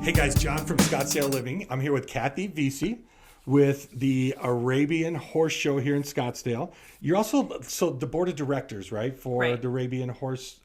Hey guys, John from Scottsdale Living. I'm here with Cathy Vecsey with the Arabian Horse Show here in Scottsdale. You're also the board of directors, right, for the Arabian Horse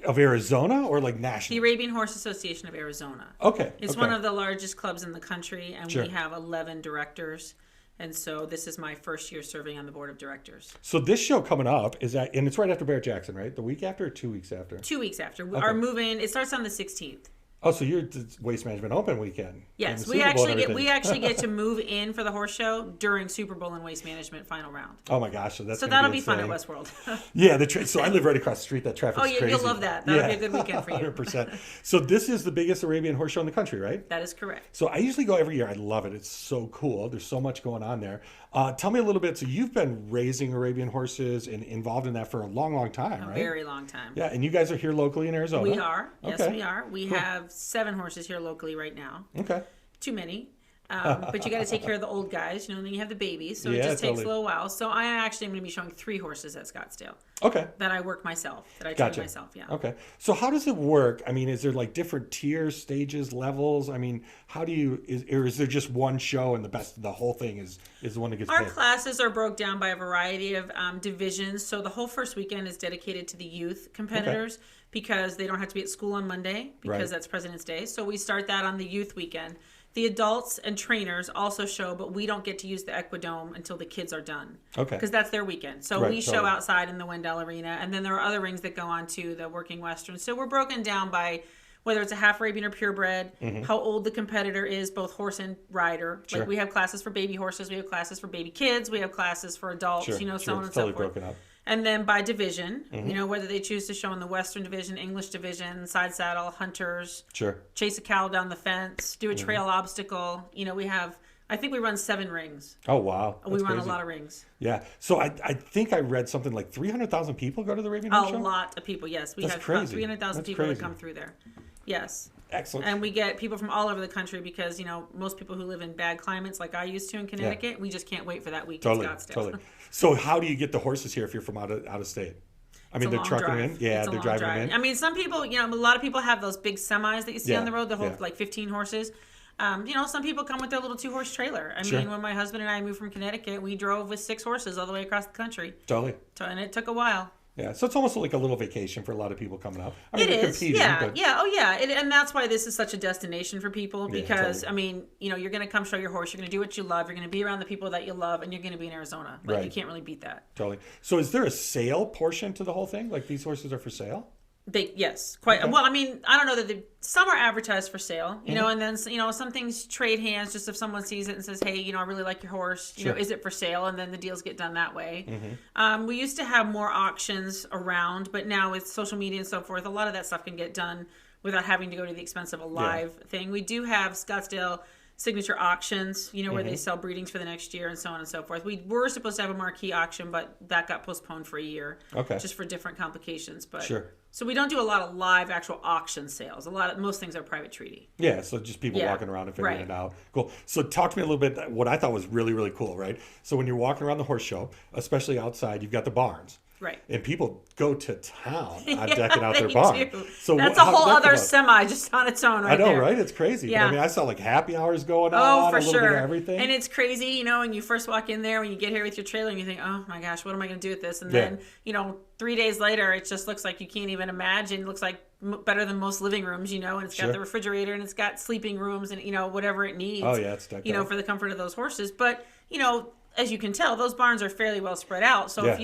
of Arizona, or like national? The Arabian Horse Association of Arizona. Okay. It's one of the largest clubs in the country, and we have 11 directors. And so this is my first year serving on the board of directors. So this show coming up is that, and it's right after Barrett Jackson, right? The week after or 2 weeks after? 2 weeks after. Our move-in, it starts on the 16th. Oh, so you're Waste Management Open weekend. Yes, we actually get to move in for the horse show during Super Bowl and Waste Management final round. Oh my gosh, so that'll be fun at WestWorld. Yeah, so I live right across the street. That traffic's crazy. You'll love that. That'll be a good weekend for you. 100%. So this is the biggest Arabian horse show in the country, right? That is correct. So I usually go every year. I love it. It's so cool. There's so much going on there. Tell me a little bit. So you've been raising Arabian horses and involved in that for a long, long time, right? A very long time. Yeah, and you guys are here locally in Arizona. We are. Yes, we are. We have 7 horses here locally right now. Okay. Too many. But you got to take care of the old guys, and then you have the babies, so it just takes a little while. So I actually am going to be showing 3 horses at Scottsdale. Okay. That I work myself, that I train myself, yeah. Okay. So how does it work? I mean, is there like different tiers, stages, levels? I mean, how do you, or is there just one show and the whole thing is the one that gets Our paid? classes are broke down by a variety of divisions. So the whole first weekend is dedicated to the youth competitors because they don't have to be at school on Monday because that's President's Day. So we start that on the youth weekend. The adults and trainers also show, but we don't get to use the Equidome until the kids are done. Okay. Because that's their weekend. So we show outside in the Wendell Arena, and then there are other rings that go on to the Working Western. So we're broken down by whether it's a half Arabian or purebred, how old the competitor is, both horse and rider. Like we have classes for baby horses, we have classes for baby kids, we have classes for adults, so on and so forth. Broken up. And then by division, whether they choose to show in the Western division, English division, side saddle, hunters, chase a cow down the fence, do a trail obstacle. We have, I think we run 7 rings. Oh, wow. We run a lot of rings. Yeah. So I think I read something like 300,000 people go to the Arabian Horse Show? A lot of people, yes. We have about 300,000 people that come through there. Yes. Excellent. And we get people from all over the country because, most people who live in bad climates like I used to in Connecticut, we just can't wait for that week in Scottsdale. Totally. So how do you get the horses here if you're from out of state? I mean, they're trucking them in? Yeah, they're driving them in? I mean, some people, a lot of people have those big semis that you see on the road that hold like 15 horses. Some people come with their little 2-horse trailer. I mean, when my husband and I moved from Connecticut, we drove with 6 horses all the way across the country. Totally. And it took a while. Yeah, so it's almost like a little vacation for a lot of people coming up. I mean, it they're is, competing, and that's why this is such a destination for people because, I mean, you're going to come show your horse, you're going to do what you love, you're going to be around the people that you love, and you're going to be in Arizona. Like, you can't really beat that. Totally. So is there a sale portion to the whole thing? Like these horses are for sale? Yes, quite. Okay. Well, I mean, I don't know that some are advertised for sale, and then some things trade hands. Just if someone sees it and says, "Hey, I really like your horse. Is it for sale?" And then the deals get done that way. We used to have more auctions around, but now with social media and so forth, a lot of that stuff can get done without having to go to the expense of a live thing. We do have Scottsdale signature auctions, where they sell breedings for the next year and so on and so forth. We were supposed to have a marquee auction, but that got postponed for a year, just for different complications. But so we don't do a lot of live actual auction sales. Most things are private treaty. Yeah, so just people walking around and figuring it out. Cool. So talk to me a little bit. What I thought was really, really cool, right? So when you're walking around the horse show, especially outside, you've got the barns. Right. And people go to town on decking out their barn. So that's a whole other semi just on its own right there. I know, right? It's crazy. Yeah. But I mean, I saw like happy hours going on. Oh, for a little sure. Bit of everything. And it's crazy, when you first walk in there, when you get here with your trailer and you think, oh my gosh, what am I going to do with this? And then, 3 days later, it just looks like you can't even imagine. It looks like better than most living rooms, and it's got the refrigerator and it's got sleeping rooms and, whatever it needs. Oh, yeah, it's decked out. For the comfort of those horses. But, as you can tell, those barns are fairly well spread out. So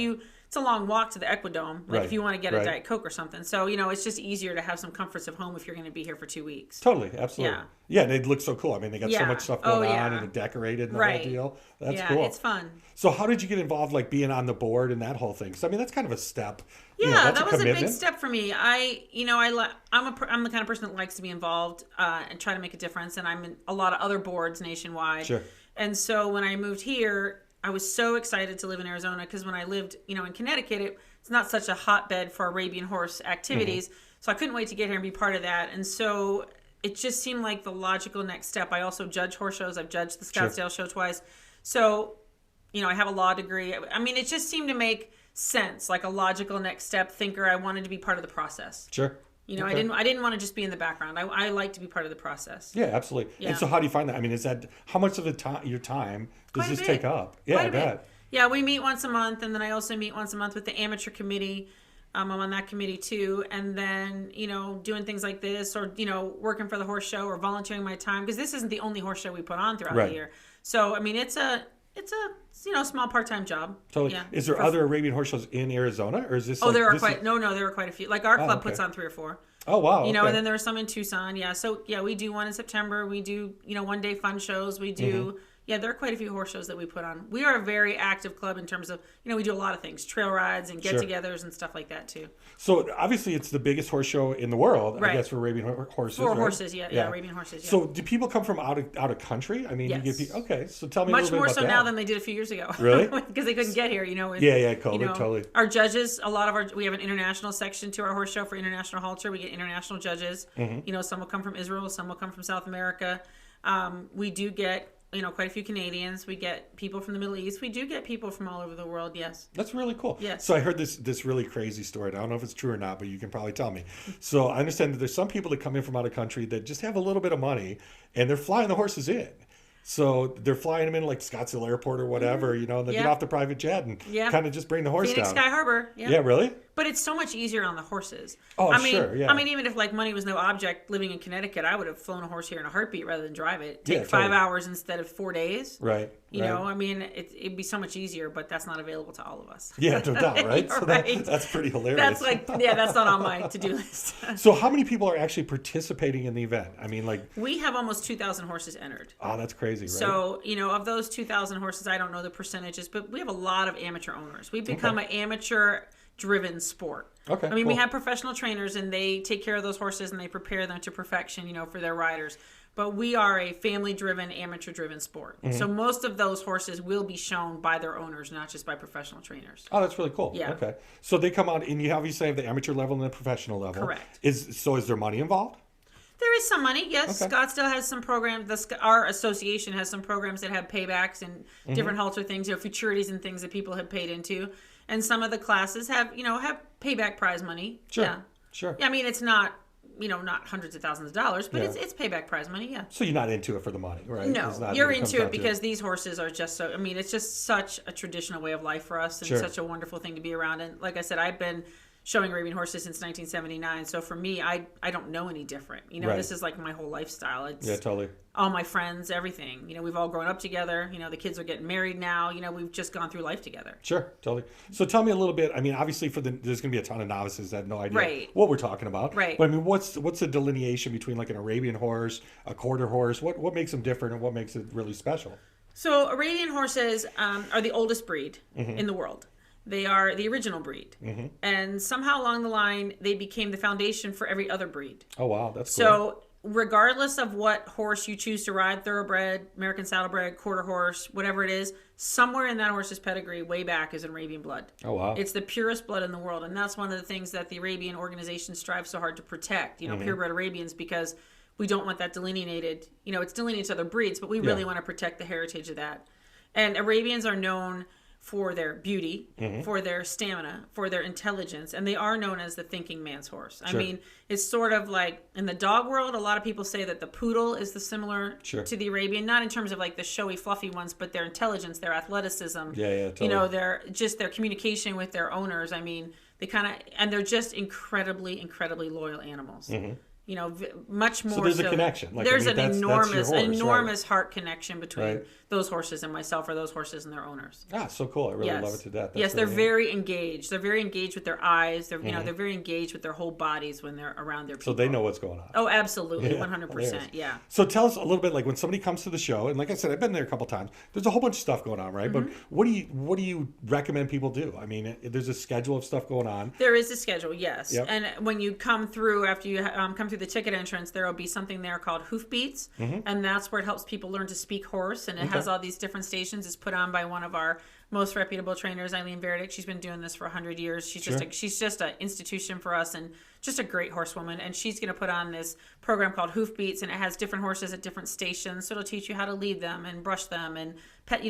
it's a long walk to the Equidome, if you want to get a Diet Coke or something. So, it's just easier to have some comforts of home if you're going to be here for 2 weeks. Totally, absolutely. Yeah, and they look so cool. I mean, they got so much stuff going on and decorated and the whole deal. That's cool. It's fun. So how did you get involved, like being on the board and that whole thing? Because, I mean, that's kind of a step. Yeah, that was a big step for me. I'm the kind of person that likes to be involved and try to make a difference. And I'm in a lot of other boards nationwide. Sure. And so when I moved here, I was so excited to live in Arizona because when I lived, in Connecticut, it's not such a hotbed for Arabian horse activities. So I couldn't wait to get here and be part of that. And so it just seemed like the logical next step. I also judge horse shows. I've judged the Scottsdale show twice. So, I have a law degree. I mean, it just seemed to make sense, like a logical next step thinker. I wanted to be part of the process. Sure. You know, I didn't want to just be in the background. I like to be part of the process. Yeah, absolutely. Yeah. And so how do you find that? I mean, is that how much of your time does this take up? Yeah, I bet. Yeah, we meet once a month, and then I also meet once a month with the amateur committee. I'm on that committee too, and then, you know, doing things like this, or, you know, working for the horse show, or volunteering my time, because this isn't the only horse show we put on throughout the year. So I mean, it's a you know, small part-time job. Totally. Yeah. Is there other Arabian horse shows in Arizona, or is this? Oh, there are quite. No, there are quite a few. Like our club puts on 3 or 4. Oh wow. You know, and then there are some in Tucson. Yeah. So yeah, we do one in September. We do, you know, one day fun shows. We do. Yeah, there are quite a few horse shows that we put on. We are a very active club in terms of, you know, we do a lot of things, trail rides and get-togethers and stuff like that too. So obviously it's the biggest horse show in the world, I guess, for Arabian horses. For horses, yeah, Arabian horses. Yeah. So do people come from out of country? I mean, yes. you get people, okay. So tell me much a little more bit about so that. now than they did a few years ago. Really? Because they couldn't get here, you know. With, COVID, you know, totally. Our judges, a lot of we have an international section to our horse show for international halter. We get international judges. You know, some will come from Israel, some will come from South America. We do get, you know, quite a few Canadians. We get people from the Middle East. We do get people from all over the world, yes. That's really cool. Yes. So I heard this really crazy story. I don't know if it's true or not, but you can probably tell me. So I understand that there's some people that come in from out of country that just have a little bit of money, and they're flying the horses in. So they're flying them in like Scottsdale Airport or whatever, you know, and they get off the private jet and kind of just bring the horse Phoenix down. Sky Harbor. Yeah, really? But it's so much easier on the horses. Oh, I mean, sure, yeah. I mean, even if like money was no object, living in Connecticut, I would have flown a horse here in a heartbeat rather than drive it. Take 5 hours instead of 4 days. Right. You know, I mean, it'd be so much easier, but that's not available to all of us. Yeah, no doubt, right? So right. That's pretty hilarious. That's like, that's not on my to-do list. So how many people are actually participating in the event? I mean, like... We have almost 2,000 horses entered. Oh, that's crazy, right? So, you know, of those 2,000 horses, I don't know the percentages, but we have a lot of amateur owners. We've become an amateur-driven sport. Okay, I mean, we have professional trainers, and they take care of those horses, and they prepare them to perfection, you know, for their riders. But we are a family-driven, amateur-driven sport. So most of those horses will be shown by their owners, not just by professional trainers. Oh, that's really cool. Yeah. Okay. So they come out, and you obviously have the amateur level and the professional level. Correct. Is there money involved? There is some money, yes. Okay. Scottsdale has some programs. Our association has some programs that have paybacks and different halter things, you know, futurities and things that people have paid into. And some of the classes have payback prize money. Sure. Yeah. Sure. Yeah, I mean, it's not, you know, not hundreds of thousands of dollars, but it's payback prize money, yeah. So you're not into it for the money, right? No, you're into it because these horses are just so, I mean, it's just such a traditional way of life for us, and such a wonderful thing to be around. And like I said, I've been showing Arabian horses since 1979. So for me, I don't know any different. You know, this is like my whole lifestyle. It's totally. All my friends, everything. You know, we've all grown up together. You know, the kids are getting married now. You know, we've just gone through life together. Sure, totally. So tell me a little bit. I mean, obviously, there's going to be a ton of novices that have no idea what we're talking about. Right. But I mean, what's the delineation between like an Arabian horse, a quarter horse? What makes them different, and what makes it really special? So Arabian horses are the oldest breed in the world. They are the original breed. And somehow along the line, they became the foundation for every other breed. Oh, wow. That's cool. So regardless of what horse you choose to ride, thoroughbred, American saddlebred, quarter horse, whatever it is, somewhere in that horse's pedigree way back is an Arabian blood. Oh, wow. It's the purest blood in the world. And that's one of the things that the Arabian organization strives so hard to protect, you know, purebred Arabians, because we don't want that delineated. You know, it's delineated to other breeds, but we really want to protect the heritage of that. And Arabians are known for their beauty, for their stamina, for their intelligence, and they are known as the thinking man's horse. I mean, it's sort of like in the dog world, a lot of people say that the poodle is the similar to the Arabian, not in terms of like the showy, fluffy ones, but their intelligence, their athleticism, totally. You know, their communication with their owners. I mean, and they're just incredibly, incredibly loyal animals. You know, much more. So there's a connection. Like, there's an that's enormous heart connection between those horses and myself, or those horses and their owners. Ah, so cool. I really love it to death. Yes, they're very engaged. They're very engaged with their eyes. They're they're very engaged with their whole bodies when they're around their people. So they know what's going on. Oh, absolutely. 100%. Yeah. So tell us a little bit, like when somebody comes to the show, and like I said, I've been there a couple times. There's a whole bunch of stuff going on, right? But what do you recommend people do? I mean, there's a schedule of stuff going on. There is a schedule, yes. Yep. And when you come through, after you come through the ticket entrance, there will be something there called hoof beats, and that's where it helps people learn to speak horse, and it has all these different stations. It's put on by one of our most reputable trainers, Eileen Verdick. She's been doing this for 100 years. She's just an institution for us, and just a great horsewoman. And she's going to put on this program called Hoof Beats, and it has different horses at different stations. So it'll teach you how to lead them and brush them and pet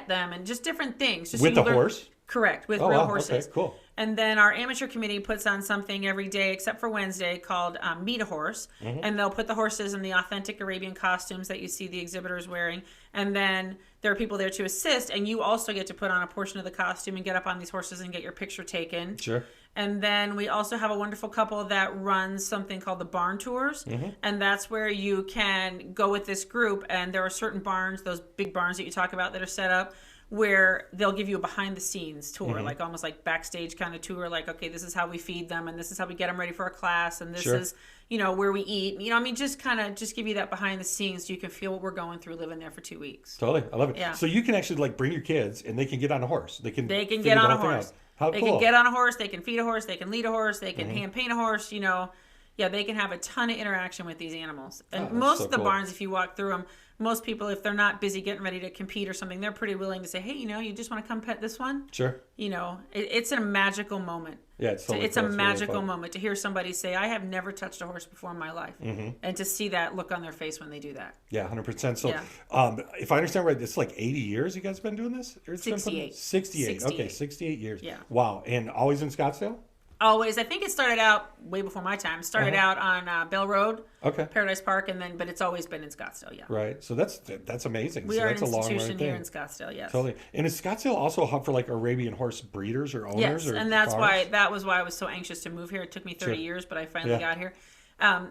them and just different things. Just with the horse? Correct, with real horses. Okay, cool. And then our amateur committee puts on something every day except for Wednesday called Meet a Horse. And they'll put the horses in the authentic Arabian costumes that you see the exhibitors wearing. And then there are people there to assist. And you also get to put on a portion of the costume and get up on these horses and get your picture taken. Sure. And then we also have a wonderful couple that runs something called the barn tours. And that's where you can go with this group. And there are certain barns, those big barns that you talk about that are set up, where they'll give you a behind the scenes tour, like almost like backstage kind of tour, like, okay, this is how we feed them and this is how we get them ready for a class and this is, you know, where we eat. You know, I mean, just kind of just give you that behind the scenes so you can feel what we're going through living there for 2 weeks. Totally. I love it. Yeah. So you can actually like bring your kids and they can get on a horse. They can get figure on the a whole thing horse. out. How They cool. can get on a horse, they can feed a horse, they can lead a horse, they can hand paint a horse, you know. Yeah, they can have a ton of interaction with these animals. And most so of the cool. barns, if you walk through them, most people, if they're not busy getting ready to compete or something, they're pretty willing to say, hey, you know, you just want to come pet this one? Sure. You know, it's a magical moment. Yeah, it's totally It's cool. a It's really magical fun. moment to hear somebody say, I have never touched a horse before in my life. And to see that look on their face when they do that. Yeah, 100%. So, Yeah. if I understand right, it's like 80 years you guys have been doing this? Or it's been 68. 68. Okay, 68 years. Yeah. Wow. And always in Scottsdale? Always. I think it started out way before my time. It started out on Bell Road, Okay. Paradise Park, but it's always been in Scottsdale, yeah. Right. So that's amazing. We so are that's an a long institution thing. here in Scottsdale, yes. Totally. And is Scottsdale also a hub for like Arabian horse breeders or owners? Yes, or and that was why I was so anxious to move here. It took me 30 years, but I finally got here.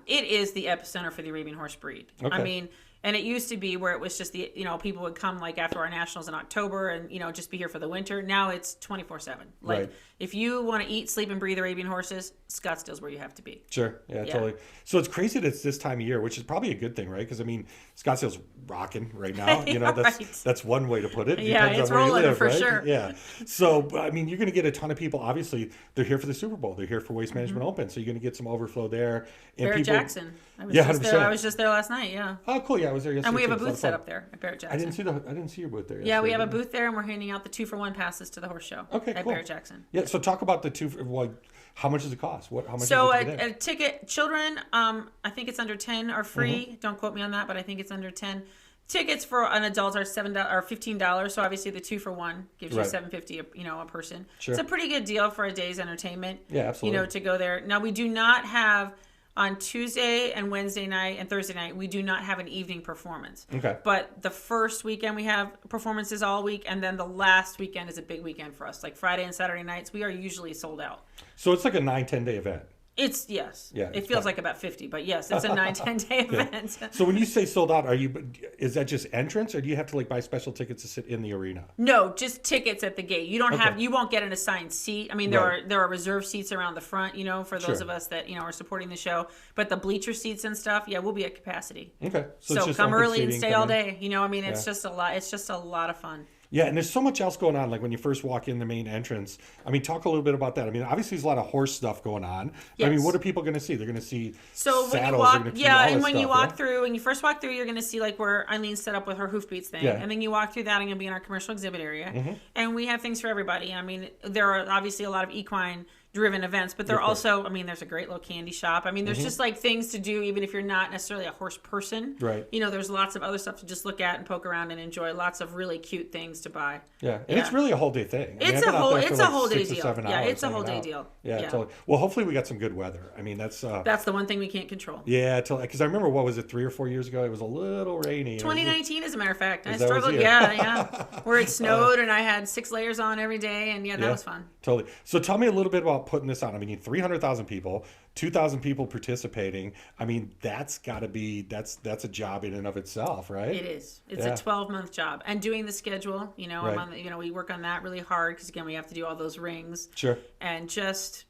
It is the epicenter for the Arabian horse breed. Okay. I mean, and it used to be where it was just people would come like after our nationals in October and, just be here for the winter. Now it's 24/7. Like Right. if you want to eat, sleep, and breathe Arabian horses, Scottsdale's where you have to be. Sure. Yeah, totally. So it's crazy that it's this time of year, which is probably a good thing, right? Because I mean, Scottsdale's rocking right now. You know, that's one way to put it. Yeah, Depends it's on where you rolling live, for right? sure. Yeah. So I mean, you're going to get a ton of people. Obviously, they're here for the Super Bowl. They're here for Waste Management Open. So you're going to get some overflow there. And Barrett people, Jackson. I was 100%. I was just there last night. Yeah. Oh, cool. Yeah, I was there yesterday. And we have too. a It's lot booth of set fun. up there at Barrett Jackson. I didn't see your booth there. Yeah, we have a yesterday. booth there, and we're handing out the 2-for-1 passes to the horse show. Okay, at cool. Barrett Jackson. Yeah. So talk about the two. Well, how much does it cost? How much? So is it to get in? a ticket, children, I think it's under 10 are free. Don't quote me on that, but I think it's under 10. Tickets for an adult are $15. So obviously the 2-for-1 gives you Right. $7.50 a person. Sure. It's a pretty good deal for a day's entertainment. Yeah, absolutely. To go there. Now we do not have on Tuesday and Wednesday night and Thursday night, we do not have an evening performance. Okay. But the first weekend we have performances all week, and then the last weekend is a big weekend for us. Like Friday and Saturday nights, we are usually sold out. So it's like a 9-10 day event. It's yes. Yeah, It it's feels fun. like about 50, but yes, it's a 9-10 day event. So when you say sold out, is that just entrance, or do you have to like buy special tickets to sit in the arena? No, just tickets at the gate. You don't Okay. you won't get an assigned seat. I mean, Right. there are reserved seats around the front, for those Sure. of us that, are supporting the show. But the bleacher seats and stuff, we'll be at capacity. Okay. So it's just come open early and seating, stay come all in. day. It's just a lot. It's just a lot of fun. Yeah, and there's so much else going on. Like when you first walk in the main entrance. I mean, talk a little bit about that. I mean, obviously there's a lot of horse stuff going on. I mean, Yes. what are people going to see? They're going to see So when you saddles, walk, they're gonna see all and this when you stuff, walk yeah? through, when you first walk through, you're going to see like where Eileen's set up with her hoofbeats thing, Yeah. and then you walk through that, and you'll be in our commercial exhibit area, Mm-hmm. and we have things for everybody. I mean, there are obviously a lot of equine driven events, but there are Of course. also, I mean, there's a great little candy shop. I mean, there's just like things to do, even if you're not necessarily a horse person. Right. There's lots of other stuff to just look at and poke around and enjoy. Lots of really cute things to buy. Yeah, and it's really a whole day thing. I mean, It's I've been a out whole- there for it's like a whole day 6 or deal. 7 Yeah, hours it's a whole hanging day out. deal. Yeah, Yeah. totally. Well, hopefully we got some good weather. I mean, that's That's the one thing we can't control. yeah, because I remember, what was it, 3 or 4 years ago? It was a little rainy. 2019, as a matter of fact. I Is that what struggled. you- Yeah. Where it snowed and I had 6 layers on every day, and that was fun. Totally. So tell me a little bit about putting this on. I mean, 300,000 people, 2,000 people participating. I mean, that's got to be that's a job in and of itself, right? It is. It's Yeah. a 12-month job, and doing the schedule. I'm Right. on we work on that really hard because again we have to do all those rings. Sure. And just,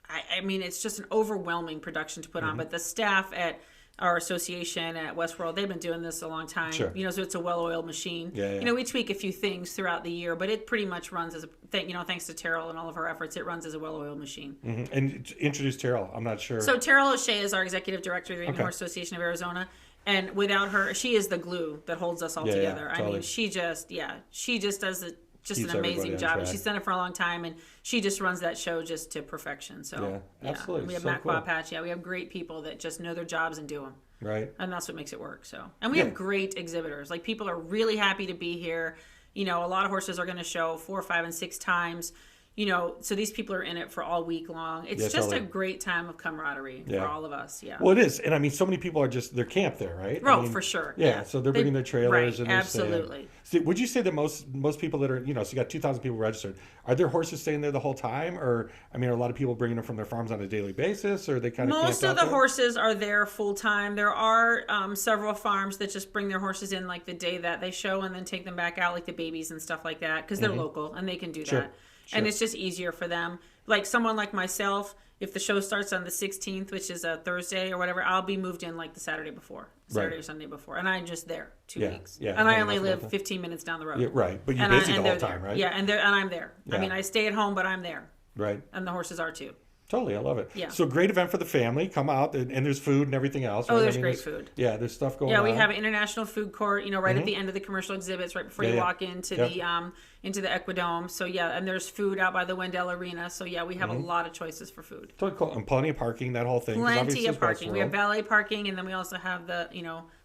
I mean, it's just an overwhelming production to put Mm-hmm. on. But the staff at our association at WestWorld, they've been doing this a long time. Sure. So it's a well-oiled machine. Yeah. We tweak a few things throughout the year, but it pretty much runs as a thanks to Terrell and all of her efforts, it runs as a well-oiled machine. Mhm. And introduce Terrell. I'm not sure. So Terrell O'Shea is our executive director of the Arabian Okay. Horse Association of Arizona. And without her, she is the glue that holds us all Yeah, together. totally. I mean, she just does Keeps an everybody amazing on job. track. She's done it for a long time, and she just runs that show just to perfection. So Yeah, absolutely. And we have So Matt cool. Quapatch. Yeah, we have great people that just know their jobs and do them. Right. And that's what makes it work. So, and we Yeah. have great exhibitors. Like, people are really happy to be here. A lot of horses are going to show 4, 5, and 6 times. so these people are in it for all week long. It's just a great time of camaraderie for all of us. Yeah. Well, it is. And I mean, so many people are they're camped there, right? Oh, I mean, for sure. Yeah. So they're bringing their trailers and they're absolutely. staying. Would you say that most people that are, so you got 2,000 people registered, are their horses staying there the whole time? Or, I mean, are a lot of people bringing them from their farms on a daily basis, or are they kind of Most of the horses are there full time. There are several farms that just bring their horses in like the day that they show and then take them back out, like the babies and stuff like that, because they're local and they can do that. Sure. And it's just easier for them. Like someone like myself, if the show starts on the 16th, which is a Thursday or whatever, I'll be moved in like the Saturday before, Saturday or Sunday before. And I'm just there 2 weeks. Yeah. And I only live 15 minutes down the road. Yeah, right. But you're busy the whole time, right? Yeah, and I'm there. Yeah. I mean, I stay at home, but I'm there. Right. And the horses are too. Totally, I love it. Yeah. So great event for the family. Come out, and there's food and everything else. Right? Oh, there's great food. Yeah, there's stuff going on. Yeah, we have an international food court, right at the end of the commercial exhibits, right before you walk into the Equidome. So yeah, and there's food out by the Wendell Arena. So yeah, we have a lot of choices for food. Totally cool. And plenty of parking, that whole thing. Plenty of parking. We have valet parking, and then we also have the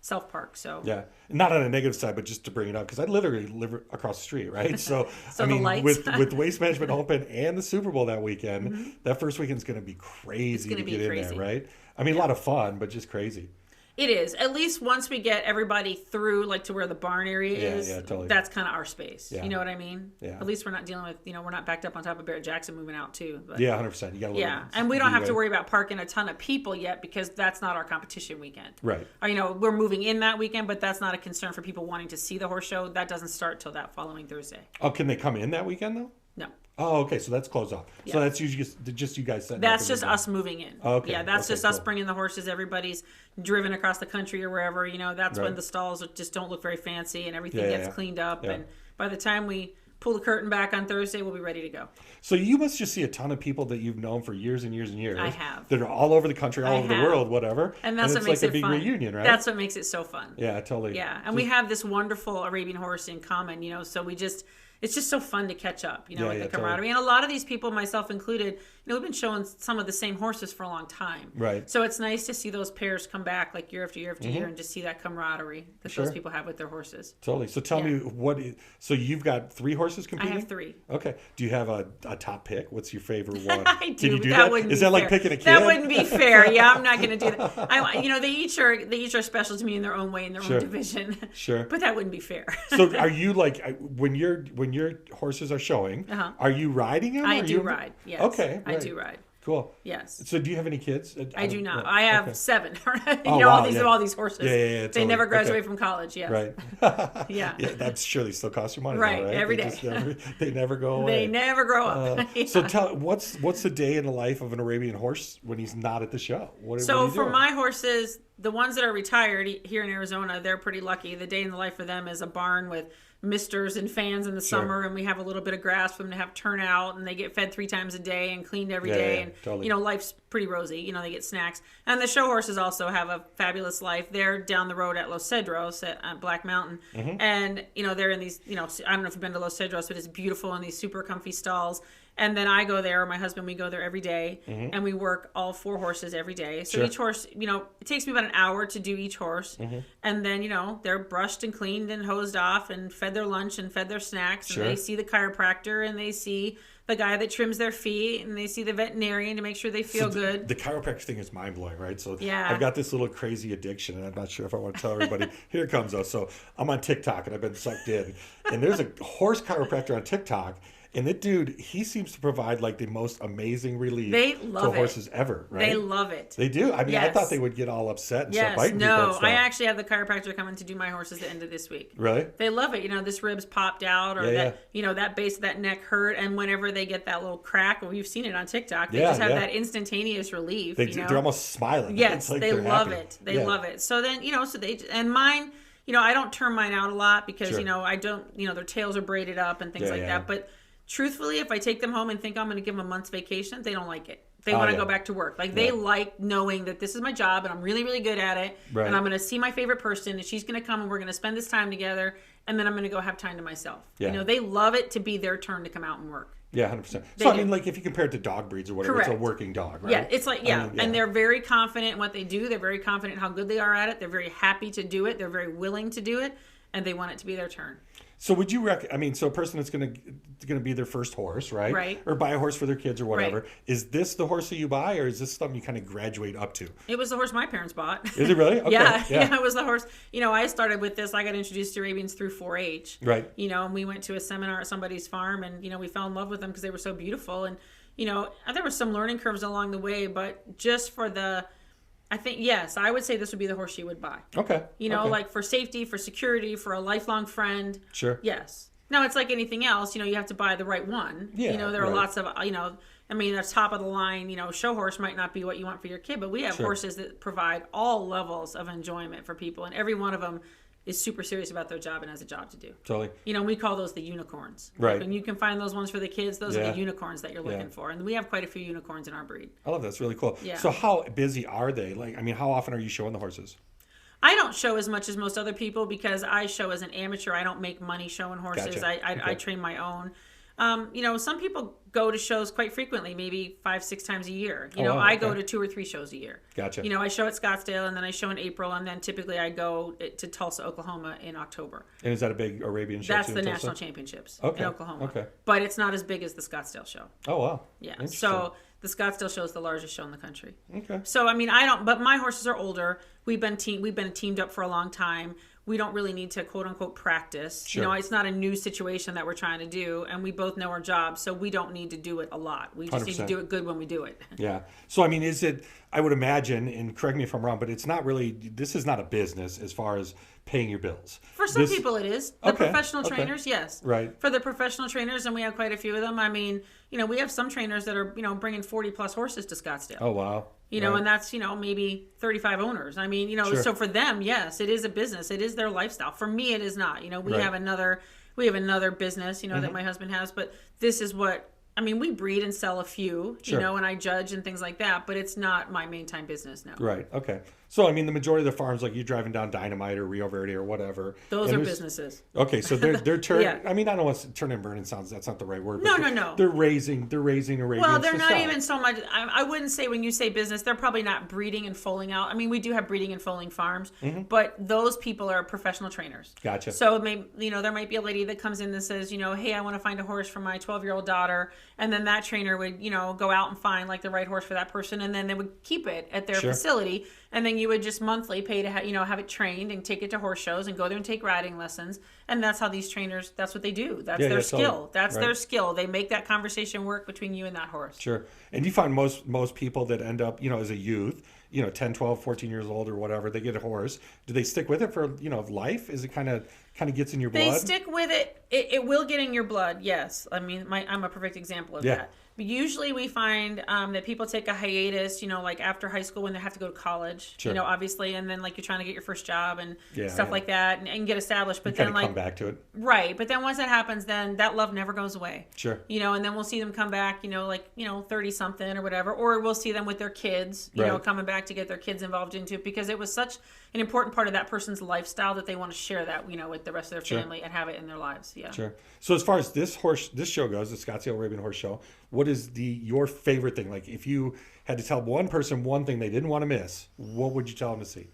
self park. So yeah, not on a negative side, but just to bring it up, because I literally live across the street, right? So, so I mean, the with Waste Management Open and the Super Bowl that weekend, that first weekend's going to be crazy to get in there, right? I mean, a lot of fun, but just crazy. It is. At least once we get everybody through, like to where the barn area is, totally. That's kind of our space. Yeah. You know what I mean? Yeah. At least we're not dealing with, we're not backed up on top of Barrett Jackson moving out too. But, yeah, 100%. You got and we don't have to worry about parking a ton of people yet because that's not our competition weekend. Right. Or, we're moving in that weekend, but that's not a concern for people wanting to see the horse show. That doesn't start till that following Thursday. Oh, can they come in that weekend though? No. Oh, okay. So that's closed off. Yeah. So that's usually just you guys setting That's just us moving in. Oh, okay. Yeah, that's just us bringing the horses. Everybody's driven across the country or wherever. That's when the stalls just don't look very fancy and everything gets cleaned up. Yeah. And by the time we pull the curtain back on Thursday, we'll be ready to go. So you must just see a ton of people that you've known for years and years and years. I have. That are all over the country, all over the world, whatever. And that's what makes it like a fun. big reunion, right? That's what makes it so fun. Yeah, totally. Yeah, and we have this wonderful Arabian horse in common, so it's just so fun to catch up, with the camaraderie. Totally. And a lot of these people, myself included, we've been showing some of the same horses for a long time. Right. So it's nice to see those pairs come back like year after year after year and just see that camaraderie that those people have with their horses. Totally. So tell me so you've got 3 horses competing? I have 3. Okay. Do you have a top pick? What's your favorite one? I do. Can you do that? Is that like picking a kid? That wouldn't be fair. Yeah, I'm not going to do that. They each are special to me in their own way, in their own division. Sure. But that wouldn't be fair. So are you like, when your horses are showing, are you riding them? I do ride, yes. Okay. Right. I do ride. Cool. Yes. So do you have any kids? I do not. I have 7. All these horses. Yeah. They never graduate from college. Yes. Right. Yeah. That's surely still costs you money. Right. Though, right? Every day. They never go away. They never grow up. So what's the day in the life of an Arabian horse when he's not at the show? What for my horses, the ones that are retired here in Arizona, they're pretty lucky. The day in the life for them is a barn with misters and fans in the summer, and we have a little bit of grass for them to have turnout, and they get fed 3 times a day and cleaned every day. And totally. Life's pretty rosy. They get snacks. And the show horses also have a fabulous life. They're down the road at Los Cedros at Black Mountain, and they're in these. I don't know if you've been to Los Cedros, but it's beautiful in these super comfy stalls. And then I go there, or my husband, we go there every day, and we work all 4 horses every day. So each horse, it takes me about an hour to do each horse. And then, they're brushed and cleaned and hosed off and fed their lunch and fed their snacks. And they see the chiropractor, and they see the guy that trims their feet, and they see the veterinarian to make sure they feel good. The chiropractic thing is mind-blowing, right? So yeah. I've got this little crazy addiction, and I'm not sure if I want to tell everybody. Here it comes, though. So I'm on TikTok, and I've been sucked in. And there's a horse chiropractor on TikTok. And that dude, he seems to provide like the most amazing relief to horses ever, right? They love it. They do. I mean, I thought they would get all upset and start biting people and stuff. I actually have the chiropractor coming to do my horses the end of this week. Really? They love it. This rib's popped out, or that base of that neck hurt, and whenever they get that little crack, well, you've seen it on TikTok, they just have that instantaneous relief. They're almost smiling. Yes, they love it. They love it. So then, and mine, I don't turn mine out a lot because, I don't, their tails are braided up and things like that. But truthfully, if I take them home and think I'm going to give them a month's vacation, they don't like it. They want to go back to work. Like they like knowing that this is my job and I'm really, really good at it. Right. And I'm going to see my favorite person and she's going to come and we're going to spend this time together. And then I'm going to go have time to myself. Yeah. They love it to be their turn to come out and work. Yeah, 100%. So, I mean, like if you compare it to dog breeds or whatever, Correct. It's a working dog, right? Yeah, it's like, And they're very confident in what they do. They're very confident in how good they are at it. They're very happy to do it. They're very willing to do it. And they want it to be their turn. So would you I mean, so a person that's going to be their first horse, right? Right. Or buy a horse for their kids or whatever. Right. Is this the horse that you buy, or is this something you kind of graduate up to? It was the horse my parents bought. Is it really? Okay. Yeah, it was the horse. I started with this. I got introduced to Arabians through 4-H. Right. And we went to a seminar at somebody's farm, and we fell in love with them because they were so beautiful. And there were some learning curves along the way, but just for I think, yes, I would say this would be the horse you would buy. Okay. Like for safety, for security, for a lifelong friend. Sure. Yes. Now, it's like anything else. You have to buy the right one. Yeah, there are lots of, a top of the line, show horse might not be what you want for your kid, but we have horses that provide all levels of enjoyment for people, and every one of them is super serious about their job and has a job to do. Totally. We call those the unicorns. Right. Like when you can find those ones for the kids, those are the unicorns that you're looking for. And we have quite a few unicorns in our breed. I love that. That's really cool. Yeah. So how busy are they? Like, I mean, how often are you showing the horses? I don't show as much as most other people because I show as an amateur. I don't make money showing horses. Gotcha. I train my own. Some people go to shows quite frequently, maybe 5-6 times a year. I go to 2 or 3 shows a year. Gotcha. I show at Scottsdale, and then I show in April, and then typically I go to Tulsa, Oklahoma in October. And is that a big Arabian show? That's too, the in Tulsa? national championships in Oklahoma. Okay. But it's not as big as the Scottsdale show. Oh, wow. Yeah. So the Scottsdale show is the largest show in the country. Okay. So, but my horses are older. We've been teamed up for a long time. We don't really need to quote unquote practice. Sure. It's not a new situation that we're trying to do, and we both know our jobs, so we don't need to do it a lot. We just 100%. need to do it good when we do it. Yeah. So, is it, I would imagine, and correct me if I'm wrong, but it's not really, this is not a business as far as paying your bills. For some people it is. The professional trainers, yes. Right. For the professional trainers, and we have quite a few of them. We have some trainers that are, bringing 40 plus horses to Scottsdale. Oh, wow. And that's, maybe 35 owners. Sure. So for them, yes, it is a business. It is their lifestyle. For me, it is not. We have another business, that my husband has, but this is what, we breed and sell a few, Sure. And I judge and things like that, but it's not my main time business now. Right. Okay. So, the majority of the farms, like you driving down Dynamite or Rio Verde or whatever. Those are businesses. Okay. So they're turning, Yeah. I don't want to turn and burning sounds. That's not the right word. No. They're raising Arabians. Well, they're not sell. even so much. I wouldn't say when you say business, they're probably not breeding and foaling out. We do have breeding and foaling farms, but those people are professional trainers. Gotcha. So there might be a lady that comes in that says, hey, I want to find a horse for my 12-year-old daughter, and then that trainer would, go out and find like the right horse for that person, and then they would keep it at their facility, and then you would just monthly pay to have it trained and take it to horse shows and go there and take riding lessons. And that's how these trainers, that's what they do. That's their skill. Totally. That's their skill. They make that conversation work between you and that horse. Sure. And you find most people that end up, as a youth, 10, 12, 14 years old or whatever, they get a horse. Do they stick with it for, life? Is it kind of gets in your blood? They stick with it. It will get in your blood, yes. I'm a perfect example of that. But usually we find that people take a hiatus, like after high school when they have to go to college, Sure. Obviously, and then like you're trying to get your first job and stuff like that and get established. But you then come back to it. Right. But then once that happens, then that love never goes away. Sure. And then we'll see them come back, 30 something or whatever, or we'll see them with their kids, you know, coming back to get their kids involved into it because it was such an important part of that person's lifestyle that they want to share that, with the rest of their family and have it in their lives. Yeah. Sure. So as far as this show goes, the Scottsdale Arabian Horse Show, what is your favorite thing? Like if you had to tell one person one thing they didn't want to miss, what would you tell them to see?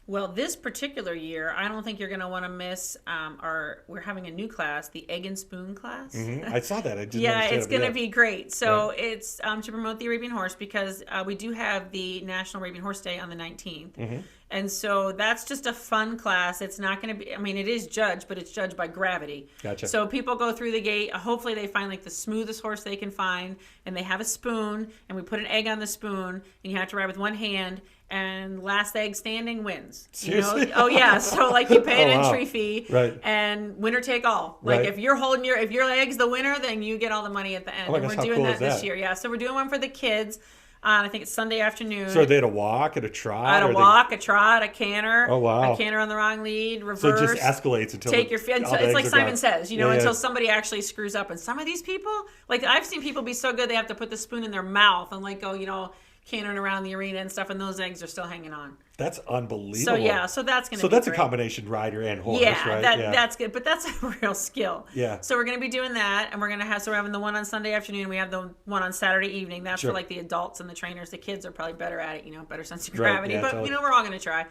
Well, this particular year, I don't think you're going to want to miss we're having a new class, the Egg and Spoon class. Mm-hmm. I saw that. I didn't it's going to be great. So it's to promote the Arabian horse because we do have the National Arabian Horse Day on the 19th. Mm-hmm. And so that's just a fun class. It's not going to be, it is judged, but it's judged by gravity. Gotcha. So people go through the gate. Hopefully they find like the smoothest horse they can find. And they have a spoon. And we put an egg on the spoon. And you have to ride with one hand. And last egg standing wins. Seriously? Oh, yeah. So like you pay an entry fee. Right. And winner take all. Like if you're holding if your egg's the winner, then you get all the money at the end. Oh my and gosh, we're doing how cool that is this that? year. Yeah. So we're doing one for the kids. I think it's Sunday afternoon. So are they at a walk, at a trot? At a walk, a trot, a canter. Oh, wow. A canter on the wrong lead, reverse. So it just escalates until take your feet. It's like Simon says, until yeah. somebody actually screws up. And some of these people, like I've seen people be so good they have to put the spoon in their mouth and like go, cantering around the arena and stuff, and those eggs are still hanging on. That's unbelievable. So that's going to be So that's great. A combination rider and horse, right? That's good, but that's a real skill. Yeah. So we're going to be doing that, and we're having the one on Sunday afternoon. We have the one on Saturday evening. That's for like the adults and the trainers. The kids are probably better at it, better sense of gravity. Yeah, but totally. we're all going to try.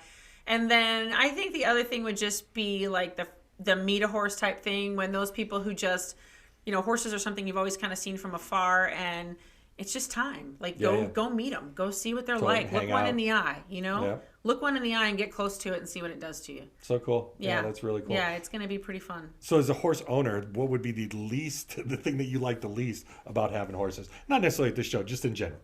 And then I think the other thing would just be like the meet a horse type thing, when those people who just, horses are something you've always kind of seen from afar, and it's just time. Like, go meet them. Go see what they're like. Look one in the eye, Look one in the eye and get close to it and see what it does to you. So cool. Yeah, that's really cool. Yeah, it's going to be pretty fun. So as a horse owner, what would be the thing that you like the least about having horses? Not necessarily at this show, just in general.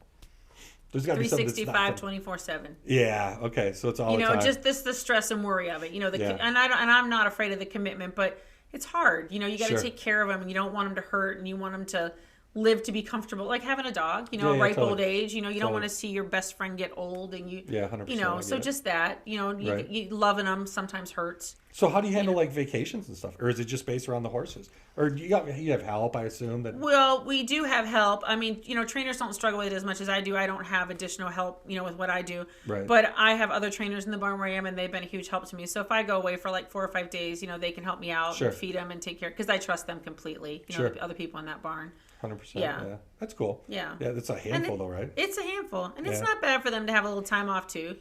There's got to be something that's 365, 24/7. Yeah. Okay. So it's all the time. Just the stress and worry of it. And I'm not afraid of the commitment, but it's hard. You got to take care of them, and you don't want them to hurt, and you want them to live to be comfortable, like having a dog, a ripe old age. You don't want to see your best friend get old, and 100%. So just that, you loving them sometimes hurts. So how do you handle like vacations and stuff, or is it just based around the horses, or you have help? I assume that. Well, we do have help. I mean, trainers don't struggle with it as much as I do. I don't have additional help, with what I do. Right. But I have other trainers in the barn where I am, and they've been a huge help to me. So if I go away for like 4 or 5 days, they can help me out and feed them and take care, because I trust them completely. The other people in that barn. 100%. Yeah. That's cool. Yeah. Yeah, that's a handful though, right? It's a handful. And it's not bad for them to have a little time off too,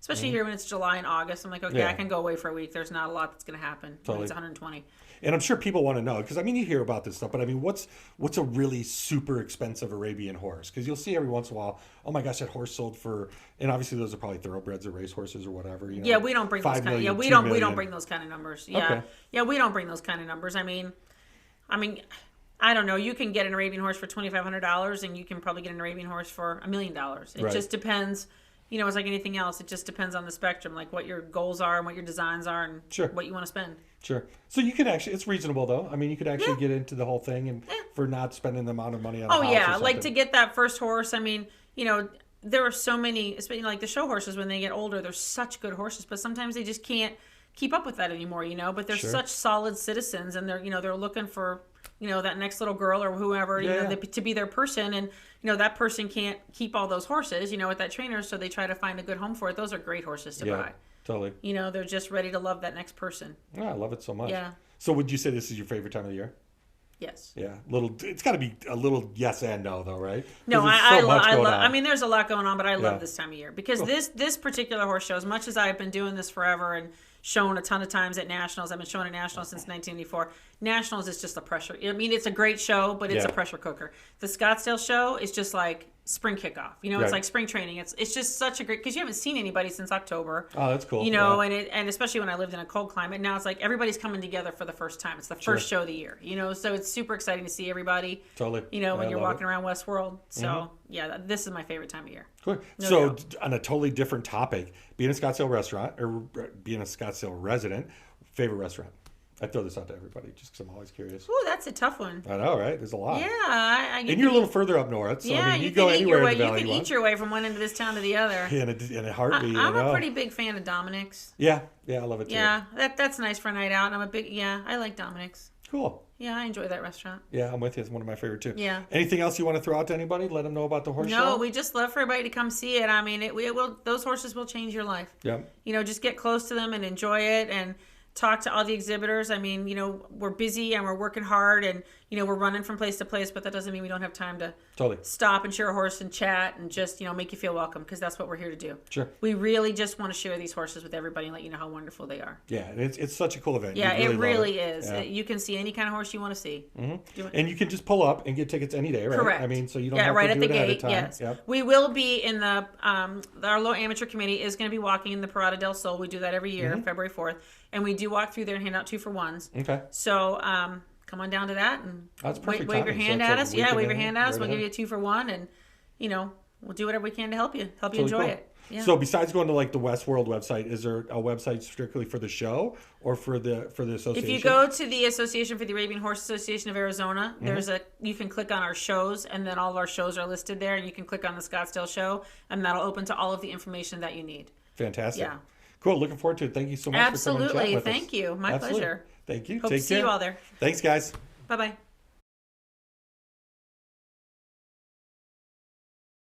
Especially here when it's July and August. I'm like, okay, I can go away for a week. There's not a lot that's going to happen. Totally. It's 120. And I'm sure people want to know, because you hear about this stuff, but what's a really super expensive Arabian horse? Because you'll see every once in a while, oh my gosh, that horse sold for, and obviously those are probably thoroughbreds or race horses or whatever. Yeah, we don't bring those kind of, we don't bring those kind of numbers. Yeah. Okay. Yeah, we don't bring those kind of numbers. I mean, I don't know. You can get an Arabian horse for $2,500, and you can probably get an Arabian horse for $1 million. It just depends. It's like anything else. It just depends on the spectrum, like what your goals are and what your designs are and what you want to spend. Sure. So you can actually, it's reasonable though. You could actually get into the whole thing and for not spending the amount of money on a house or something. Like to get that first horse. There are so many, especially like the show horses, when they get older, they're such good horses, but sometimes they just can't keep up with that anymore, but they're such solid citizens, and they're looking for, that next little girl or whoever, to be their person. And, that person can't keep all those horses, with that trainer. So they try to find a good home for it. Those are great horses to buy. Totally. They're just ready to love that next person. Yeah, I love it so much. Yeah. So would you say this is your favorite time of the year? Yes. Yeah. It's got to be a little yes and no though, right? No, I love, there's a lot going on, but I love this time of year because this particular horse show, as much as I've been doing this forever and shown a ton of times at Nationals, I've been showing at Nationals since 1984. Nationals is just a pressure. It's a great show, but it's a pressure cooker. The Scottsdale show is just like spring kickoff. It's like spring training. It's just such a great, because you haven't seen anybody since October. Oh, that's cool. And especially when I lived in a cold climate. Now it's like everybody's coming together for the first time. It's the first show of the year. So it's super exciting to see everybody. Totally. When you're walking around WestWorld. So this is my favorite time of year. Cool. So on a totally different topic, being a Scottsdale restaurant or being a Scottsdale resident, favorite restaurant? I throw this out to everybody just because I'm always curious. Ooh, that's a tough one. I know, right? There's a lot. Yeah. And you're a little further up north, so you go anywhere in the valley. You can eat your way from one end of this town to the other. In a heartbeat. I'm a pretty big fan of Dominic's. Yeah, I love it too. Yeah, that's nice for a night out. I like Dominic's. Cool. Yeah, I enjoy that restaurant. Yeah, I'm with you. It's one of my favorite too. Yeah. Anything else you want to throw out to anybody? Let them know about the horse show? No, we just love for everybody to come see it. It will. Those horses will change your life. Yeah. Just get close to them and enjoy it and talk to all the exhibitors. We're busy and we're working hard and, we're running from place to place, but that doesn't mean we don't have time to stop and share a horse and chat and just, make you feel welcome, because that's what we're here to do. Sure. We really just want to share these horses with everybody and let you know how wonderful they are. Yeah, and it's such a cool event. Yeah, it really is. Yeah. You can see any kind of horse you want to see. Mm-hmm. And you can just pull up and get tickets any day, right? Correct. So you don't have right to at do the it ahead gate. of time. Yes. Yep. We will be in the our low amateur committee is going to be walking in the Parada del Sol. We do that every year, February 4th, and we do walk through there and hand out 2-for-1s. Okay. So come on down to that and wave your hand at us. Yeah, wave your hand at us. We'll give you a 2-for-1, and we'll do whatever we can to help you enjoy it. Yeah. So besides going to like the WestWorld website, is there a website strictly for the show or for the association? If you go to the Association for the Arabian Horse Association of Arizona, you can click on our shows, and then all of our shows are listed there, and you can click on the Scottsdale show, and that'll open to all of the information that you need. Fantastic. Yeah. Cool. Looking forward to it. Thank you so much for coming and chatting with us. Thank you. My pleasure. Thank you. Hope to see you all there. Thanks, guys. Bye-bye.